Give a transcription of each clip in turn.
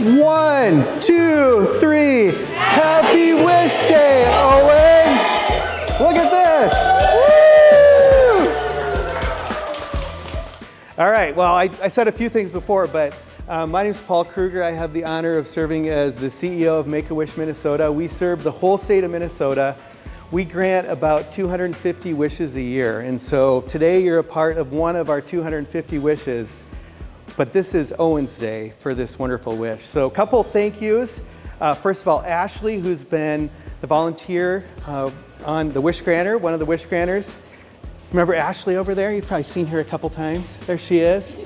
1, 2, 3. Happy Wish Day, Owen! Look at this! Woo! All right, well, I said a few things before, but my name is Paul Kruger. I have the honor of serving as the CEO of Make-A-Wish Minnesota. We serve the whole state of Minnesota. We grant about 250 wishes a year, and so today you're a part of one of our 250 wishes, but this is Owen's Day for this wonderful wish. So a couple thank yous. First of all, Ashley, who's been the volunteer on the Wish Granter, one of the Wish Granters. Remember Ashley over there? You've probably seen her a couple times. There she is.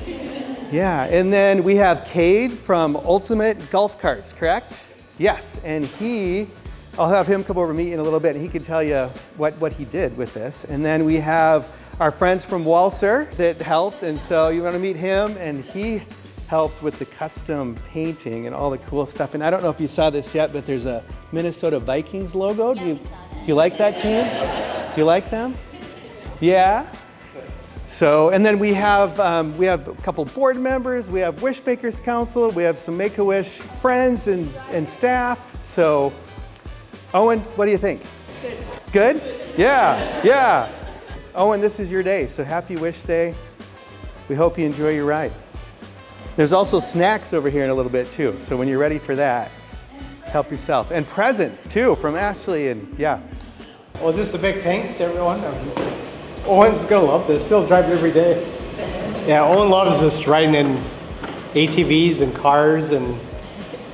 Yeah, and then we have Cade from Ultimate Golf Carts, correct? Yes, and I'll have him come over and meet you in a little bit, and he can tell you what he did with this. And then we have our friends from Walser that helped, and so you want to meet him, and he helped with the custom painting and all the cool stuff. And I don't know if you saw this yet, but there's a Minnesota Vikings logo. Do you like that team? Do you like them? Yeah? So, and then we have a couple board members, we have Wishmakers Council, we have some Make-A-Wish friends and staff. So, Owen, what do you think? Good. Good? Yeah. Owen, this is your day, so happy Wish Day. We hope you enjoy your ride. There's also snacks over here in a little bit too, so when you're ready for that, help yourself. And presents too from Ashley, and yeah. Well, just a big thanks to everyone. Owen's gonna love this. He'll drive it every day. Yeah, Owen loves just riding in ATVs and cars, and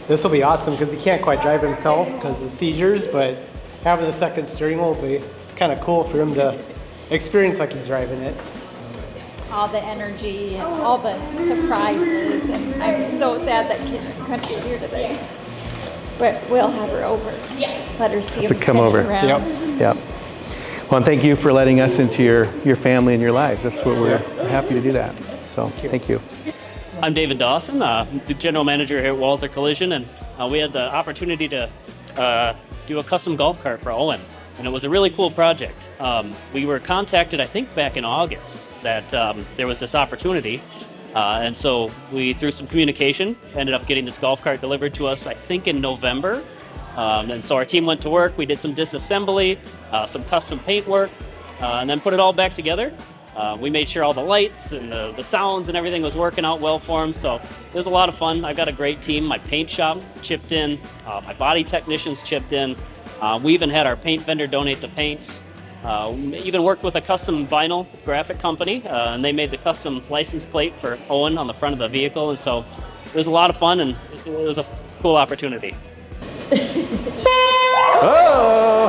this will be awesome because he can't quite drive himself because of the seizures, but having the second steering wheel will be kind of cool for him to experience like he's driving it. All the energy and all the surprises, and I'm so sad that Kit couldn't be here today. But we'll have her over. Yes. Let her see him come over. Around. Yep. Well, and thank you for letting us into your family and your lives. That's what we're happy to do that. So, thank you. I'm David Dawson, the general manager here at Walser Collision, and we had the opportunity to do a custom golf cart for Owen, and it was a really cool project. We were contacted, I think, back in August that there was this opportunity, and so we, through some communication, ended up getting this golf cart delivered to us, I think, in November. And so our team went to work. We did some disassembly, some custom paint work, and then put it all back together. We made sure all the lights and the sounds and everything was working out well for them. So it was a lot of fun. I've got a great team. My paint shop chipped in. My body technicians chipped in. We even had our paint vendor donate the paints. We even worked with a custom vinyl graphic company, and they made the custom license plate for Owen on the front of the vehicle. And so it was a lot of fun, and it was a cool opportunity. Oh!